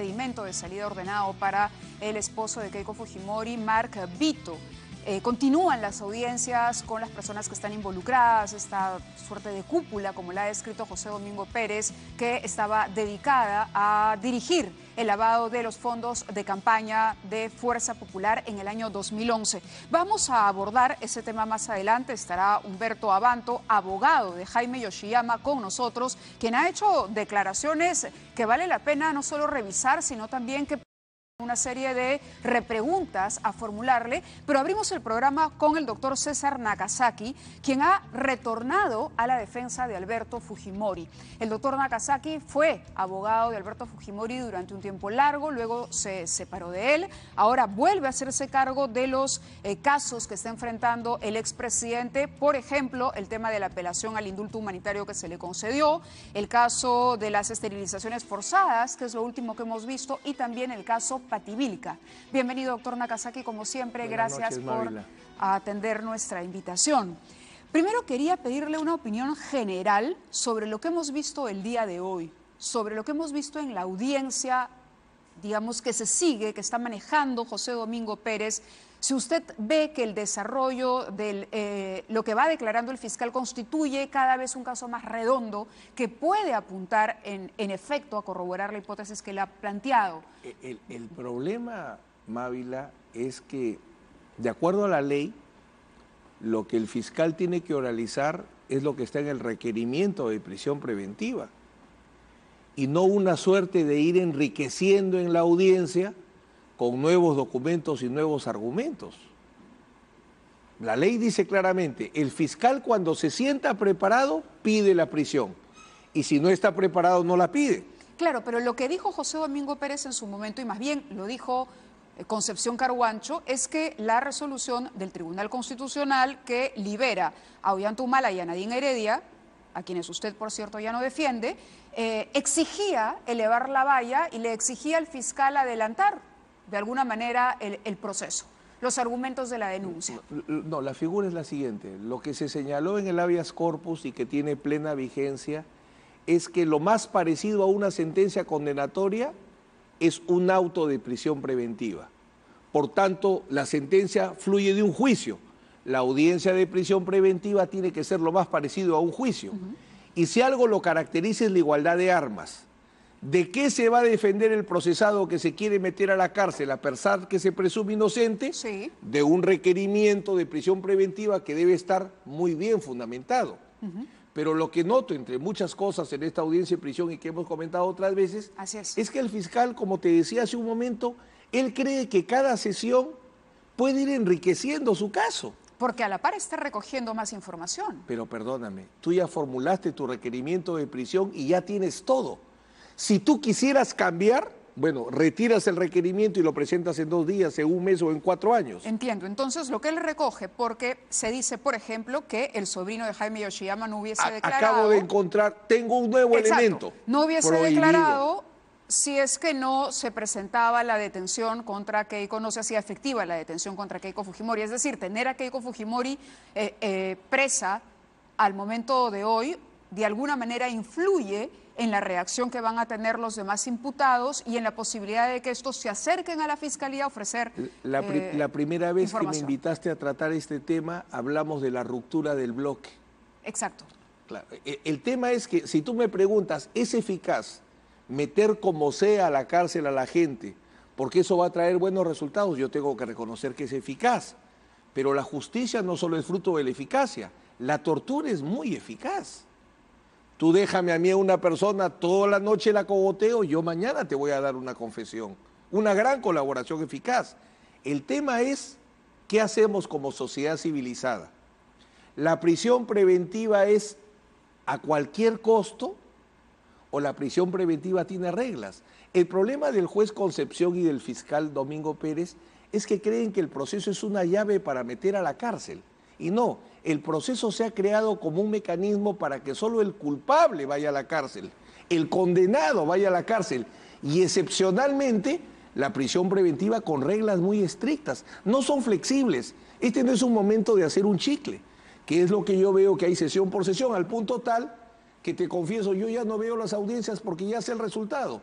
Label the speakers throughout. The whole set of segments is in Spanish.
Speaker 1: impedimento de salida ordenado para el esposo de Keiko Fujimori, Mark Vito. Continúan las audiencias con las personas que están involucradas, esta suerte de cúpula, como la ha descrito José Domingo Pérez, que estaba dedicada a dirigir el lavado de los fondos de campaña de Fuerza Popular en el año 2011. Vamos a abordar ese tema más adelante. Estará Humberto Abanto, abogado de Jaime Yoshiyama, con nosotros, quien ha hecho declaraciones que vale la pena no solo revisar, sino también que una serie de repreguntas a formularle, pero abrimos el programa con el doctor César Nakazaki, quien ha retornado a la defensa de Alberto Fujimori. El doctor Nakazaki fue abogado de Alberto Fujimori durante un tiempo largo, luego se separó de él, ahora vuelve a hacerse cargo de los casos que está enfrentando el expresidente, por ejemplo, el tema de la apelación al indulto humanitario que se le concedió, el caso de las esterilizaciones forzadas, que es lo último que hemos visto, y también el caso Pativilca. Bienvenido, doctor Nakazaki, como siempre.
Speaker 2: Buenas
Speaker 1: gracias
Speaker 2: noches,
Speaker 1: por
Speaker 2: Mávila.
Speaker 1: atender nuestra invitación. Primero quería pedirle una opinión general sobre lo que hemos visto el día de hoy, sobre lo que hemos visto en la audiencia, digamos, que se sigue, que está manejando José Domingo Pérez. Si usted ve que el desarrollo de lo que va declarando el fiscal constituye cada vez un caso más redondo que puede apuntar en efecto a corroborar la hipótesis que le ha planteado.
Speaker 2: El problema, Mávila, es que de acuerdo a la ley, lo que el fiscal tiene que oralizar es lo que está en el requerimiento de prisión preventiva y no una suerte de ir enriqueciendo en la audiencia con nuevos documentos y nuevos argumentos. La ley dice claramente, el fiscal cuando se sienta preparado pide la prisión y si no está preparado no la pide.
Speaker 1: Claro, pero lo que dijo José Domingo Pérez en su momento, y más bien lo dijo Concepción Carhuancho, es que la resolución del Tribunal Constitucional que libera a Ollanta Humala y a Nadine Heredia, a quienes usted, por cierto, ya no defiende, exigía elevar la valla y le exigía al fiscal adelantar de alguna manera el proceso, los argumentos de la denuncia.
Speaker 2: No, la figura es la siguiente. Lo que se señaló en el habeas corpus y que tiene plena vigencia es que lo más parecido a una sentencia condenatoria es un auto de prisión preventiva. Por tanto, la sentencia fluye de un juicio. La audiencia de prisión preventiva tiene que ser lo más parecido a un juicio. Y si algo lo caracteriza es la igualdad de armas. ¿De qué se va a defender el procesado que se quiere meter a la cárcel, a pesar que se presume inocente?
Speaker 1: Sí.
Speaker 2: De un requerimiento de prisión preventiva que debe estar muy bien fundamentado. Pero lo que noto, entre muchas cosas en esta audiencia de prisión y que hemos comentado otras veces, es que el fiscal, como te decía hace un momento, él cree que cada sesión puede ir enriqueciendo su caso.
Speaker 1: Porque a la par está recogiendo más información.
Speaker 2: Pero perdóname, tú ya formulaste tu requerimiento de prisión y ya tienes todo. Si tú quisieras cambiar, bueno, retiras el requerimiento y lo presentas en 2 días, en 1 mes o en 4 años.
Speaker 1: Entiendo. Entonces, lo que él recoge, porque se dice, por ejemplo, que el sobrino de Jaime Yoshiyama no hubiese declarado...
Speaker 2: Acabo de encontrar, tengo un nuevo elemento.
Speaker 1: No hubiese
Speaker 2: prohibido.
Speaker 1: declarado si es que no se presentaba la detención contra Keiko, no se hacía efectiva la detención contra Keiko Fujimori. Es decir, tener a Keiko Fujimori presa al momento de hoy, de alguna manera influye en la reacción que van a tener los demás imputados y en la posibilidad de que estos se acerquen a la Fiscalía a ofrecer
Speaker 2: La primera vez que me
Speaker 1: información.
Speaker 2: invitaste a tratar este tema, hablamos de la ruptura del bloque.
Speaker 1: Exacto.
Speaker 2: Claro. El tema es que si tú me preguntas, ¿es eficaz meter como sea a la cárcel a la gente porque eso va a traer buenos resultados? Yo tengo que reconocer que es eficaz. Pero la justicia no solo es fruto de la eficacia, la tortura es muy eficaz. Tú déjame a mí a una persona, toda la noche la cogoteo, yo mañana te voy a dar una confesión. Una gran colaboración eficaz. El tema es, ¿qué hacemos como sociedad civilizada? ¿La prisión preventiva es a cualquier costo o la prisión preventiva tiene reglas? El problema del juez Concepción y del fiscal Domingo Pérez es que creen que el proceso es una llave para meter a la cárcel. Y no, el proceso se ha creado como un mecanismo para que solo el culpable vaya a la cárcel, el condenado vaya a la cárcel y excepcionalmente la prisión preventiva con reglas muy estrictas. No son flexibles. Este no es un momento de hacer un chicle, que es lo que yo veo que hay sesión por sesión, al punto tal que te confieso, yo ya no veo las audiencias porque ya sé el resultado.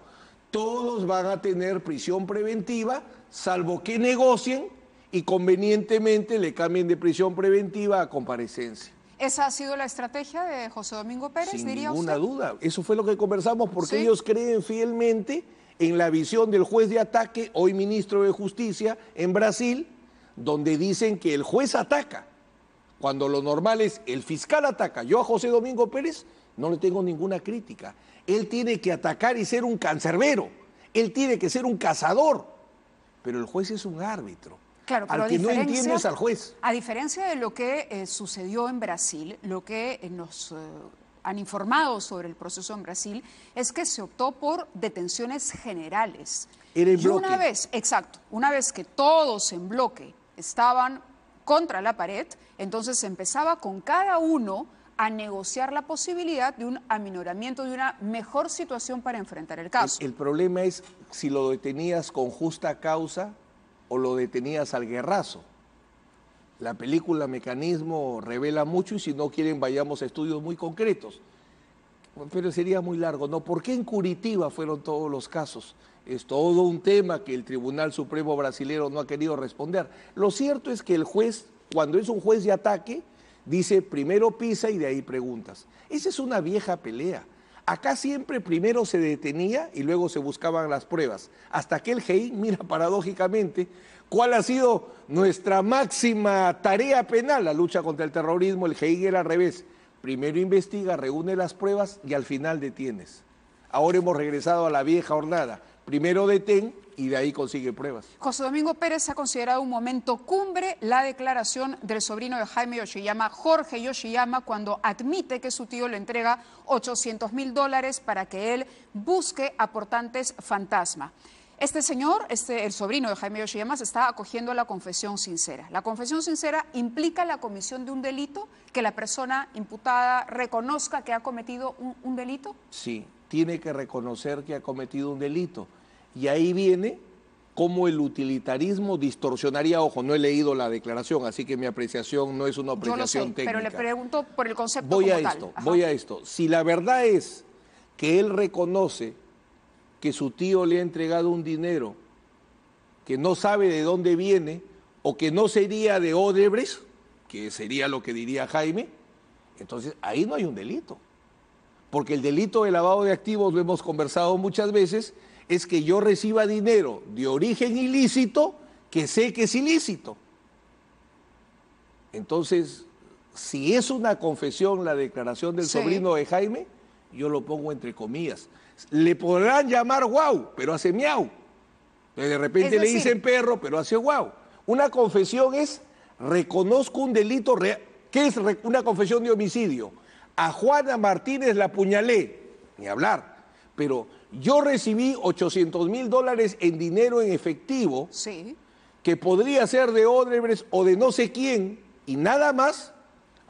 Speaker 2: todos van a tener prisión preventiva, salvo que negocien y convenientemente le cambien de prisión preventiva a comparecencia.
Speaker 1: ¿Esa ha sido la estrategia de José Domingo Pérez,
Speaker 2: Sin
Speaker 1: diría
Speaker 2: ninguna
Speaker 1: usted?
Speaker 2: duda. Eso fue lo que conversamos, porque
Speaker 1: ¿Sí?
Speaker 2: ellos creen fielmente en la visión del juez de ataque, hoy ministro de Justicia en Brasil, donde dicen que el juez ataca, cuando lo normal es el fiscal ataca. Yo a José Domingo Pérez no le tengo ninguna crítica. Él tiene que atacar y ser un cancerbero. Él tiene que ser un cazador. Pero el juez es un árbitro.
Speaker 1: Claro, pero
Speaker 2: al que no entiende es al juez.
Speaker 1: A diferencia de lo que sucedió en Brasil, lo que nos han informado sobre el proceso en Brasil es que se optó por detenciones generales.
Speaker 2: Era en
Speaker 1: y
Speaker 2: bloque.
Speaker 1: una vez que todos en bloque estaban contra la pared, entonces se empezaba con cada uno a negociar la posibilidad de un aminoramiento, de una mejor situación para enfrentar el caso.
Speaker 2: El problema es si lo detenías con justa causa o lo detenías al guerrazo. La película Mecanismo revela mucho y si no quieren vayamos a estudios muy concretos. Pero sería muy largo, ¿no? ¿Por qué en Curitiba fueron todos los casos? Es todo un tema que el Tribunal Supremo brasileño no ha querido responder. Lo cierto es que el juez, cuando es un juez de ataque, dice primero pisa y de ahí preguntas. Esa es una vieja pelea. Acá siempre primero se detenía y luego se buscaban las pruebas. Hasta que el GEI, mira paradójicamente, ¿cuál ha sido nuestra máxima tarea penal? La lucha contra el terrorismo, el GEI era al revés. Primero investiga, reúne las pruebas y al final detienes. Ahora hemos regresado a la vieja jornada. Primero detén y de ahí consigue pruebas.
Speaker 1: José Domingo Pérez ha considerado un momento cumbre la declaración del sobrino de Jaime Yoshiyama, Jorge Yoshiyama, cuando admite que su tío le entrega $800.000 para que él busque aportantes fantasma. Este señor, el sobrino de Jaime Yoshiyama, se está acogiendo a la confesión sincera. La confesión sincera implica la comisión de un delito, que la persona imputada reconozca que ha cometido un delito.
Speaker 2: Sí, tiene que reconocer que ha cometido un delito. Y ahí viene cómo el utilitarismo distorsionaría, ojo, no he leído la declaración, así que mi apreciación no es una apreciación técnica.
Speaker 1: Pero le pregunto por el concepto
Speaker 2: Voy
Speaker 1: como
Speaker 2: a
Speaker 1: tal.
Speaker 2: voy a esto. Si la verdad es que él reconoce que su tío le ha entregado un dinero que no sabe de dónde viene o que no sería de Odebrecht, que sería lo que diría Jaime, entonces ahí no hay un delito. Porque el delito de lavado de activos, lo hemos conversado muchas veces, es que yo reciba dinero de origen ilícito que sé que es ilícito. Entonces, si es una confesión la declaración del sobrino de Jaime, yo lo pongo entre comillas. Le podrán llamar guau, pero hace miau. De repente le dicen perro, pero hace guau. Una confesión es, reconozco un delito real. ¿Qué es una confesión de homicidio? A Juana Martínez la apuñalé, ni hablar. Pero yo recibí $800.000 en dinero en efectivo, que podría ser de Odebrecht o de no sé quién, y nada más.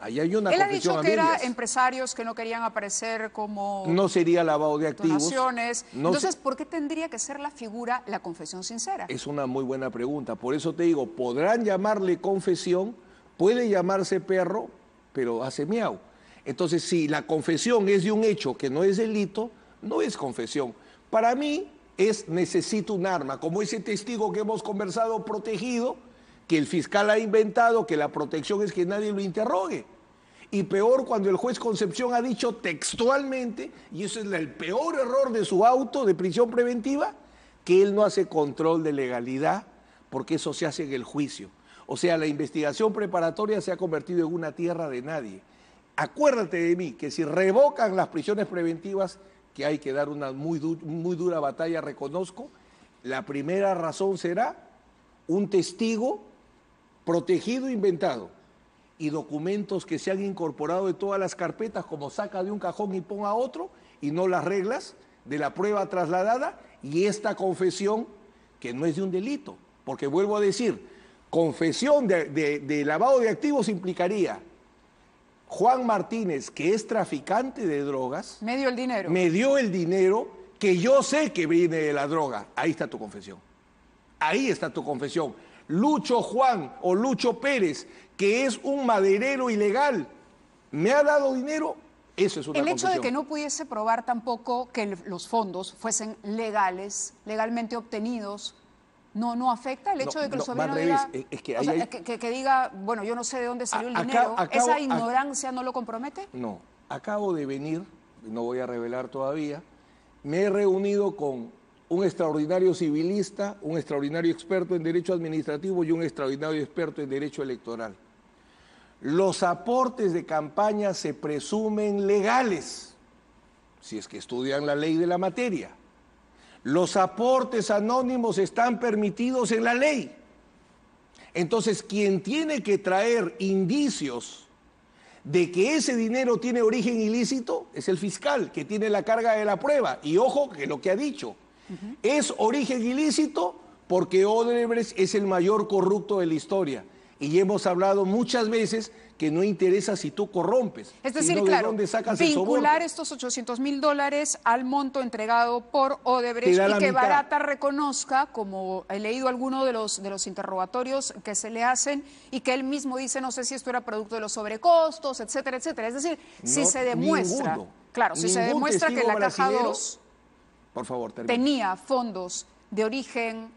Speaker 2: Ahí hay una confesión a medias.
Speaker 1: Él ha dicho que eran empresarios que no querían aparecer como...
Speaker 2: No sería lavado de activos.
Speaker 1: Donaciones. Entonces, ¿por qué tendría que ser la figura la confesión sincera?
Speaker 2: Es una muy buena pregunta. Por eso te digo, podrán llamarle confesión, puede llamarse perro, pero hace miau. Entonces, si la confesión es de un hecho que no es delito, no es confesión. Para mí necesito un arma, como ese testigo que hemos conversado protegido, que el fiscal ha inventado, que la protección es que nadie lo interrogue. Y peor cuando el juez Concepción ha dicho textualmente, y eso es el peor error de su auto de prisión preventiva, que él no hace control de legalidad, porque eso se hace en el juicio. O sea, la investigación preparatoria se ha convertido en una tierra de nadie. Acuérdate de mí, que si revocan las prisiones preventivas, que hay que dar una muy dura batalla, reconozco, la primera razón será un testigo protegido, inventado, y documentos que se han incorporado de todas las carpetas, como saca de un cajón y ponga otro, y no las reglas de la prueba trasladada, y esta confesión que no es de un delito, porque vuelvo a decir, confesión de lavado de activos implicaría Juan Martínez, que es traficante de drogas,
Speaker 1: me dio el dinero.
Speaker 2: Me dio el dinero que yo sé que viene de la droga. Ahí está tu confesión. Ahí está tu confesión. Lucho Juan o Lucho Pérez, que es un maderero ilegal, me ha dado dinero, Eso es una
Speaker 1: El hecho
Speaker 2: confusión.
Speaker 1: de que no pudiese probar tampoco que los fondos fuesen legales, legalmente obtenidos, no afecta el hecho de que el
Speaker 2: va
Speaker 1: soberano
Speaker 2: al revés.
Speaker 1: diga,
Speaker 2: Es que
Speaker 1: o
Speaker 2: ahí
Speaker 1: sea,
Speaker 2: hay...
Speaker 1: que diga, bueno, yo no sé de dónde salió el
Speaker 2: Acá-
Speaker 1: dinero,
Speaker 2: acabo-
Speaker 1: ¿esa
Speaker 2: ac-
Speaker 1: ignorancia no lo compromete?
Speaker 2: No, acabo de venir, no voy a revelar todavía, me he reunido con un extraordinario civilista, un extraordinario experto en derecho administrativo y un extraordinario experto en derecho electoral. Los aportes de campaña se presumen legales, si es que estudian la ley de la materia. Los aportes anónimos están permitidos en la ley. Entonces, quien tiene que traer indicios de que ese dinero tiene origen ilícito es el fiscal, que tiene la carga de la prueba. Y ojo que lo que ha dicho, es origen ilícito porque Odebrecht es el mayor corrupto de la historia. Y hemos hablado muchas veces que no interesa si tú corrompes,
Speaker 1: Es decir,
Speaker 2: sino
Speaker 1: claro,
Speaker 2: de dónde sacas el
Speaker 1: vincular
Speaker 2: soborno.
Speaker 1: estos $800.000 al monto entregado por Odebrecht
Speaker 2: Te da
Speaker 1: y
Speaker 2: la
Speaker 1: que
Speaker 2: mitad.
Speaker 1: Barata reconozca, como he leído alguno de los interrogatorios que se le hacen, y que él mismo dice, no sé si esto era producto de los sobrecostos, etcétera, etcétera. Es decir, si
Speaker 2: No,
Speaker 1: se demuestra,
Speaker 2: ninguno.
Speaker 1: claro, si se
Speaker 2: Ningún
Speaker 1: demuestra que
Speaker 2: testigo
Speaker 1: la Caja
Speaker 2: brasilero-
Speaker 1: 2
Speaker 2: Por favor, termina.
Speaker 1: tenía fondos de origen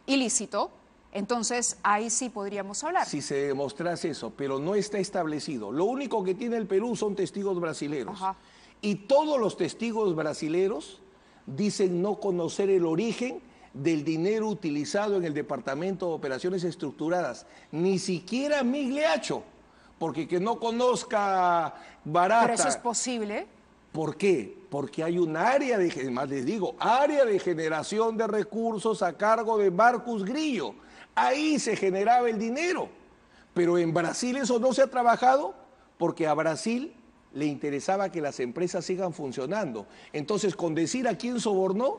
Speaker 1: ilícito, entonces ahí sí podríamos hablar.
Speaker 2: Si se demostrase eso, pero no está establecido. Lo único que tiene el Perú son testigos brasileros.
Speaker 1: Ajá.
Speaker 2: Y todos los testigos brasileros dicen no conocer el origen del dinero utilizado en el Departamento de Operaciones Estructuradas. Ni siquiera Migliaccio, porque que no conozca Barata.
Speaker 1: Pero eso es posible.
Speaker 2: ¿Por qué? Porque hay un área de, más les digo, área de generación de recursos a cargo de Marcus Grillo. Ahí se generaba el dinero. Pero en Brasil eso no se ha trabajado porque a Brasil le interesaba que las empresas sigan funcionando. Entonces, con decir a quién sobornó,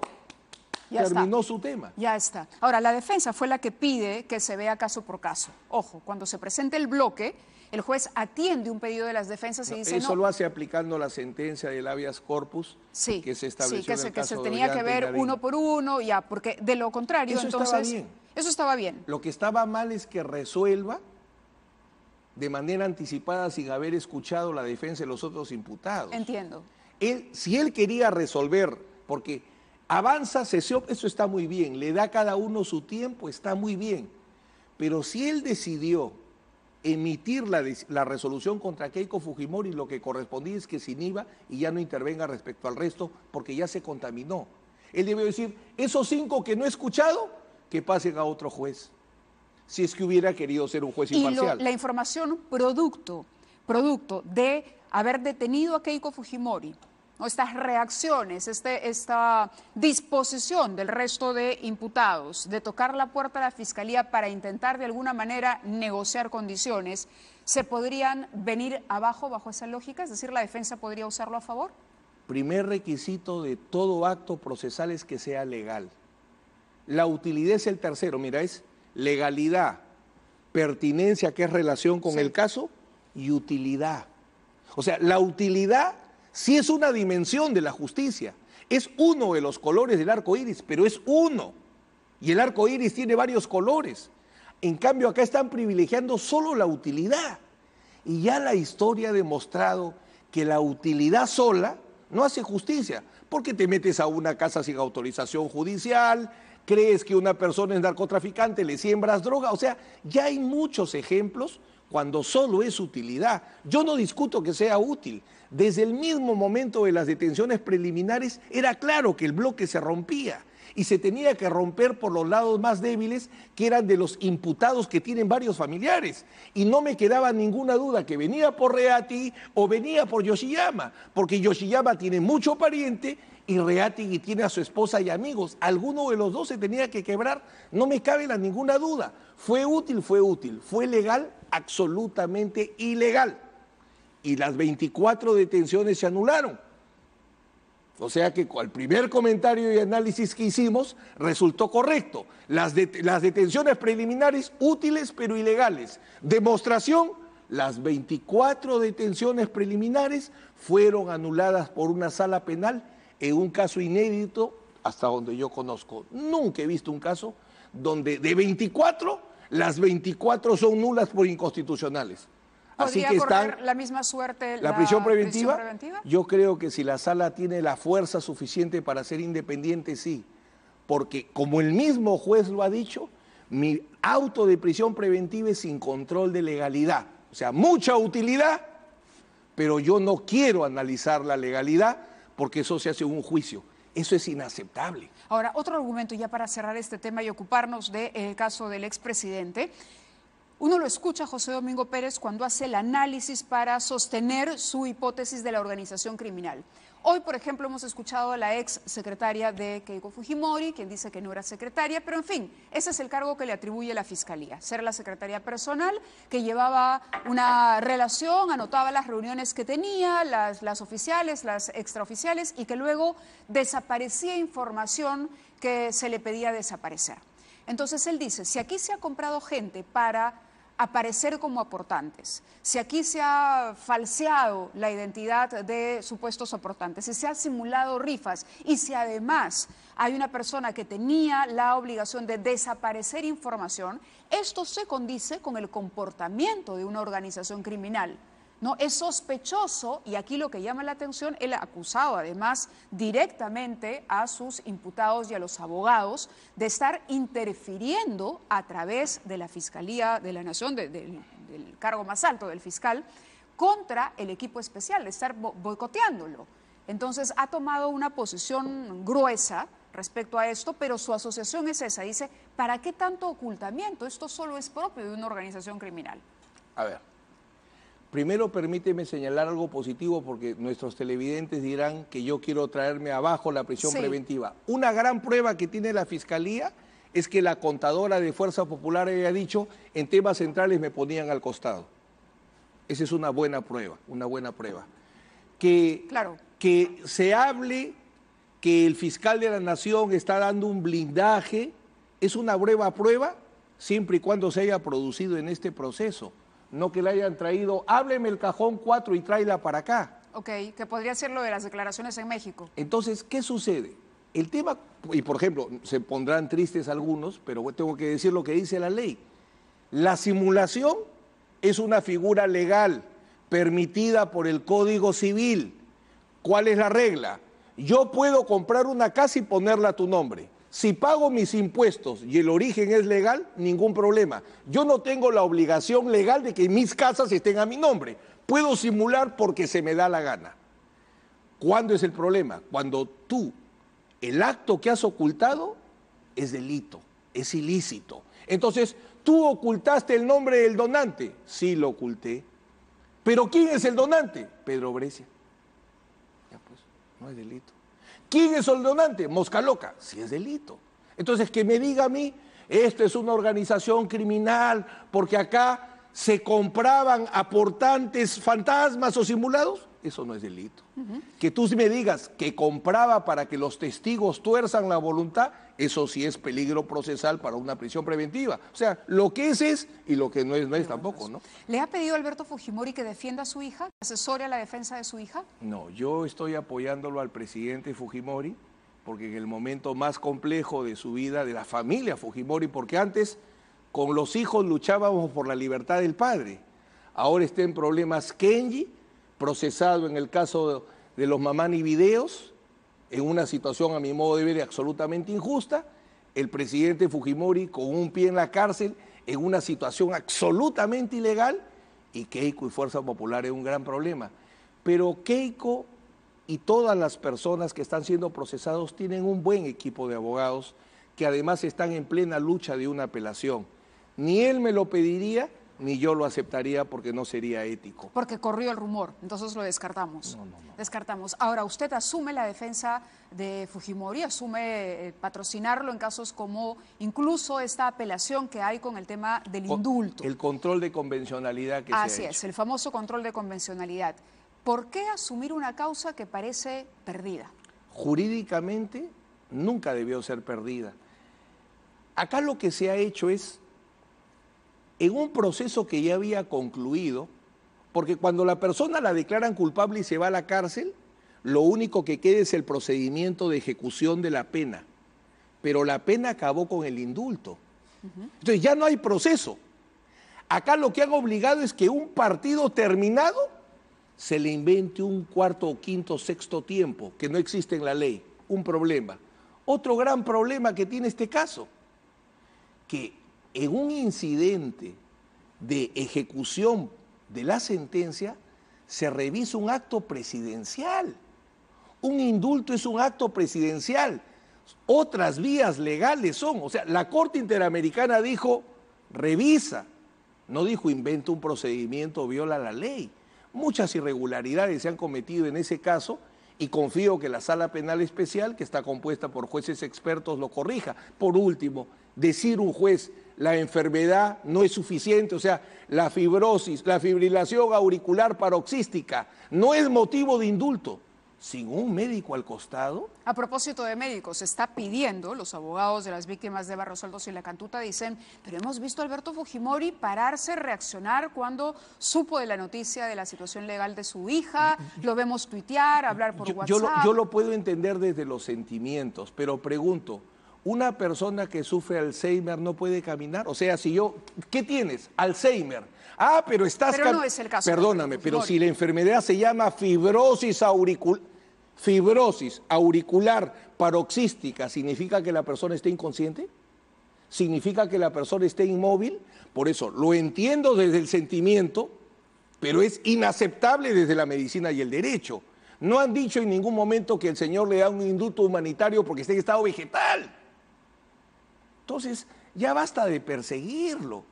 Speaker 1: Ya
Speaker 2: terminó
Speaker 1: está.
Speaker 2: su tema.
Speaker 1: Ya está. Ahora, la defensa fue la que pide que se vea caso por caso. Ojo, cuando se presente el bloque, el juez atiende un pedido de las defensas y dice
Speaker 2: Eso
Speaker 1: no.
Speaker 2: lo hace aplicando la sentencia del habeas corpus
Speaker 1: Sí,
Speaker 2: que se estableció
Speaker 1: sí,
Speaker 2: en el
Speaker 1: que se
Speaker 2: caso
Speaker 1: tenía
Speaker 2: de
Speaker 1: que
Speaker 2: Ollanta y
Speaker 1: ver
Speaker 2: Lavín.
Speaker 1: uno por uno, ya, porque de lo contrario,
Speaker 2: Eso
Speaker 1: entonces.
Speaker 2: estaba bien.
Speaker 1: Eso estaba bien.
Speaker 2: Lo que estaba mal es que resuelva de manera anticipada sin haber escuchado la defensa de los otros imputados.
Speaker 1: Entiendo.
Speaker 2: Si él quería resolver, porque avanza sesión, eso está muy bien, le da a cada uno su tiempo, está muy bien. Pero si él decidió emitir la resolución contra Keiko Fujimori, lo que correspondía es que se inhiba y ya no intervenga respecto al resto, porque ya se contaminó. Él debió decir, esos 5 que no he escuchado, que pasen a otro juez, si es que hubiera querido ser un juez
Speaker 1: Y
Speaker 2: imparcial.
Speaker 1: la información producto de haber detenido a Keiko Fujimori, ¿no? Estas reacciones, esta disposición del resto de imputados de tocar la puerta a la Fiscalía para intentar de alguna manera negociar condiciones, ¿se podrían venir abajo bajo esa lógica? Es decir, ¿la defensa podría usarlo a favor?
Speaker 2: Primer requisito de todo acto procesal es que sea legal. La utilidad es el tercero, mira, es legalidad, pertinencia, que es relación con
Speaker 1: Sí.
Speaker 2: el caso, y utilidad. O sea, la utilidad sí es una dimensión de la justicia, es uno de los colores del arco iris, pero es uno. Y el arco iris tiene varios colores. En cambio, acá están privilegiando solo la utilidad. Y ya la historia ha demostrado que la utilidad sola no hace justicia, porque te metes a una casa sin autorización judicial, crees que una persona es narcotraficante, le siembras droga, o sea, ya hay muchos ejemplos cuando solo es utilidad. Yo no discuto que sea útil. Desde el mismo momento de las detenciones preliminares era claro que el bloque se rompía y se tenía que romper por los lados más débiles, que eran de los imputados que tienen varios familiares. Y no me quedaba ninguna duda que venía por Reati o venía por Yoshiyama, porque Yoshiyama tiene mucho pariente y Reati tiene a su esposa y amigos. Alguno de los dos se tenía que quebrar, no me cabe ninguna duda. Fue útil, fue legal, absolutamente ilegal. Y las 24 detenciones se anularon. O sea que el primer comentario y análisis que hicimos resultó correcto. Las detenciones preliminares útiles pero ilegales. Demostración, las 24 detenciones preliminares fueron anuladas por una sala penal en un caso inédito hasta donde yo conozco. Nunca he visto un caso donde de 24, las 24 son nulas por inconstitucionales. Así
Speaker 1: ¿Podría
Speaker 2: que
Speaker 1: correr la misma suerte
Speaker 2: la prisión preventiva.
Speaker 1: prisión preventiva?
Speaker 2: Yo creo que si la sala tiene la fuerza suficiente para ser independiente, sí. Porque como el mismo juez lo ha dicho, mi auto de prisión preventiva es sin control de legalidad. O sea, mucha utilidad, pero yo no quiero analizar la legalidad porque eso se hace en un juicio. Eso es inaceptable.
Speaker 1: Ahora, otro argumento ya para cerrar este tema y ocuparnos del caso del expresidente. Uno lo escucha a José Domingo Pérez cuando hace el análisis para sostener su hipótesis de la organización criminal. Hoy, por ejemplo, hemos escuchado a la ex secretaria de Keiko Fujimori, quien dice que no era secretaria, pero en fin, ese es el cargo que le atribuye la Fiscalía, ser la secretaria personal, que llevaba una relación, anotaba las reuniones que tenía, las oficiales, las extraoficiales, y que luego desaparecía información que se le pedía desaparecer. Entonces él dice, si aquí se ha comprado gente para aparecer como aportantes, si aquí se ha falseado la identidad de supuestos aportantes, si se han simulado rifas y si además hay una persona que tenía la obligación de desaparecer información, esto se condice con el comportamiento de una organización criminal. ¿No? Es sospechoso, y aquí lo que llama la atención, él ha acusado además directamente a sus imputados y a los abogados de estar interfiriendo a través de la Fiscalía de la Nación, del cargo más alto del fiscal, contra el equipo especial, de estar boicoteándolo. Entonces ha tomado una posición gruesa respecto a esto, pero su asociación es esa, dice, ¿para qué tanto ocultamiento? Esto solo es propio de una organización criminal.
Speaker 2: A ver. Primero, permíteme señalar algo positivo porque nuestros televidentes dirán que yo quiero traerme abajo la prisión preventiva. Una gran prueba que tiene la Fiscalía es que la contadora de Fuerza Popular había dicho en temas centrales me ponían al costado. Esa es una buena prueba, una buena prueba. Que se hable que el fiscal de la Nación está dando un blindaje es una prueba siempre y cuando se haya producido en este proceso. No que le hayan traído, hábleme el cajón 4 y tráela para acá.
Speaker 1: Ok, que podría ser lo de las declaraciones en México.
Speaker 2: Entonces, ¿qué sucede? El tema, y por ejemplo, se pondrán tristes algunos, pero tengo que decir lo que dice la ley. La simulación es una figura legal permitida por el Código Civil. ¿Cuál es la regla? Yo puedo comprar una casa y ponerla a tu nombre. Si pago mis impuestos y el origen es legal, ningún problema. Yo no tengo la obligación legal de que mis casas estén a mi nombre. Puedo simular porque se me da la gana. ¿Cuándo es el problema? Cuando tú, el acto que has ocultado es delito, es ilícito. Entonces, ¿tú ocultaste el nombre del donante? Sí, lo oculté. ¿Pero quién es el donante? Pedro Brescia. Ya pues, no es delito. ¿Quién es el donante? Mosca Loca. Sí es delito. Entonces, que me diga a mí, esto es una organización criminal porque acá se compraban aportantes fantasmas o simulados, eso no es delito. Que tú me digas que compraba para que los testigos tuerzan la voluntad, eso sí es peligro procesal para una prisión preventiva. O sea, lo que es y lo que no es tampoco, ¿no?
Speaker 1: ¿Le ha pedido a Alberto Fujimori que defienda a su hija, que asesore a la defensa de su hija?
Speaker 2: No, yo estoy apoyándolo al presidente Fujimori porque en el momento más complejo de su vida, de la familia Fujimori, porque antes con los hijos luchábamos por la libertad del padre. Ahora está en problemas Kenji, procesado en el caso de los Mamani videos, en una situación a mi modo de ver absolutamente injusta, el presidente Fujimori con un pie en la cárcel, en una situación absolutamente ilegal, y Keiko y Fuerza Popular es un gran problema. Pero Keiko y todas las personas que están siendo procesados tienen un buen equipo de abogados que además están en plena lucha de una apelación. Ni él me lo pediría, ni yo lo aceptaría porque no sería ético.
Speaker 1: Porque corrió el rumor, entonces lo descartamos.
Speaker 2: No.
Speaker 1: Descartamos. Ahora, ¿usted asume la defensa de Fujimori? ¿Asume patrocinarlo en casos como incluso esta apelación que hay con el tema del indulto?
Speaker 2: El control de convencionalidad que se ha hecho.
Speaker 1: Así es, el famoso control de convencionalidad. ¿Por qué asumir una causa que parece perdida?
Speaker 2: Jurídicamente nunca debió ser perdida. Acá lo que se ha hecho es, en un proceso que ya había concluido, porque cuando la persona la declaran culpable y se va a la cárcel, lo único que queda es el procedimiento de ejecución de la pena. Pero la pena acabó con el indulto. Entonces ya no hay proceso. Acá lo que han obligado es que un partido terminado se le invente un cuarto o quinto, sexto tiempo, que no existe en la ley. Un problema. Otro gran problema que tiene este caso, que en un incidente de ejecución de la sentencia se revisa un acto presidencial. Un indulto es un acto presidencial. Otras vías legales son, o sea, la Corte Interamericana dijo, revisa, no dijo inventa un procedimiento, viola la ley. Muchas irregularidades se han cometido en ese caso y confío que la Sala Penal Especial, que está compuesta por jueces expertos, lo corrija. Por último, decir un juez, la enfermedad no es suficiente, o sea, la fibrosis, la fibrilación auricular paroxística, no es motivo de indulto. Sin un médico al costado.
Speaker 1: A propósito de médicos, se está pidiendo, los abogados de las víctimas de Barros Altos y La Cantuta dicen, pero hemos visto a Alberto Fujimori pararse, reaccionar cuando supo de la noticia de la situación legal de su hija, lo vemos tuitear, hablar por WhatsApp.
Speaker 2: Yo lo puedo entender desde los sentimientos, pero pregunto, ¿una persona que sufre Alzheimer no puede caminar? O sea, si yo, ¿qué tienes? Alzheimer. Ah, pero estás...
Speaker 1: Pero no es el caso.
Speaker 2: Perdóname, pero si la enfermedad se llama fibrosis auricular paroxística, ¿significa que la persona esté inconsciente? ¿Significa que la persona esté inmóvil? Por eso, lo entiendo desde el sentimiento, pero es inaceptable desde la medicina y el derecho. No han dicho en ningún momento que el señor le da un indulto humanitario porque está en estado vegetal. Entonces, ya basta de perseguirlo.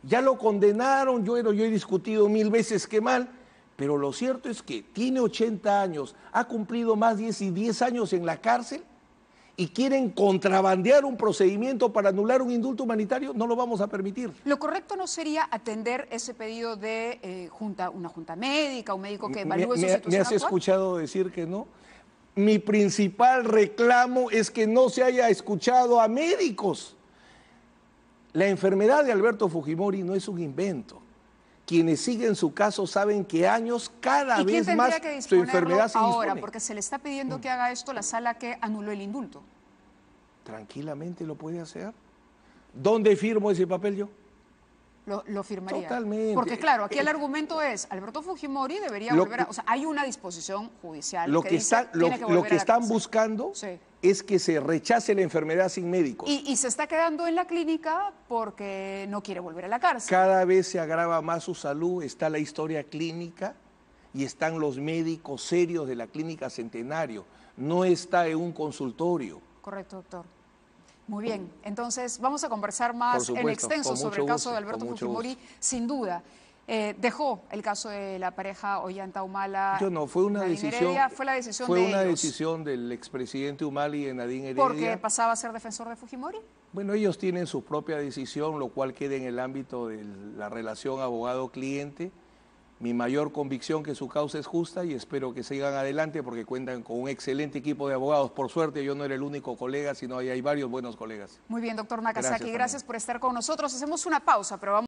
Speaker 2: Ya lo condenaron, yo he discutido 1000 veces que mal, pero lo cierto es que tiene 80 años, ha cumplido más de 10 años en la cárcel y quieren contrabandear un procedimiento para anular un indulto humanitario, no lo vamos a permitir.
Speaker 1: Lo correcto no sería atender ese pedido de una junta médica, un médico que evalúe su situación
Speaker 2: ¿Me has escuchado decir que no? Mi principal reclamo es que no se haya escuchado a médicos. La enfermedad de Alberto Fujimori no es un invento. Quienes siguen su caso saben que años cada vez más su enfermedad se dispone.
Speaker 1: Ahora, porque se le está pidiendo que haga esto la sala que anuló el indulto.
Speaker 2: Tranquilamente lo puede hacer. ¿Dónde firmo ese papel yo?
Speaker 1: Lo firmaría.
Speaker 2: Totalmente.
Speaker 1: Porque claro, aquí el argumento es, Alberto Fujimori debería volver a... O sea, hay una disposición judicial
Speaker 2: lo
Speaker 1: que
Speaker 2: que están
Speaker 1: cárcel.
Speaker 2: buscando es que se rechace la enfermedad sin médicos.
Speaker 1: Y se está quedando en la clínica porque no quiere volver a la cárcel.
Speaker 2: Cada vez se agrava más su salud, está la historia clínica y están los médicos serios de la Clínica Centenario. No está en un consultorio.
Speaker 1: Correcto, doctor. Muy bien, entonces vamos a conversar más en extenso sobre el caso de Alberto Fujimori, sin duda. Dejó el caso de la pareja Ollanta Humala.
Speaker 2: Yo no, fue una decisión.
Speaker 1: Fue la decisión
Speaker 2: fue
Speaker 1: de
Speaker 2: una
Speaker 1: ellos.
Speaker 2: Decisión del expresidente Humala y Nadine Heredia.
Speaker 1: ¿Porque pasaba a ser defensor de Fujimori?
Speaker 2: Bueno, ellos tienen su propia decisión, lo cual queda en el ámbito de la relación abogado-cliente. Mi mayor convicción que su causa es justa y espero que sigan adelante porque cuentan con un excelente equipo de abogados. Por suerte yo no era el único colega, sino hay varios buenos colegas.
Speaker 1: Muy bien, doctor Nakazaki, gracias por estar con nosotros. Hacemos una pausa, pero vamos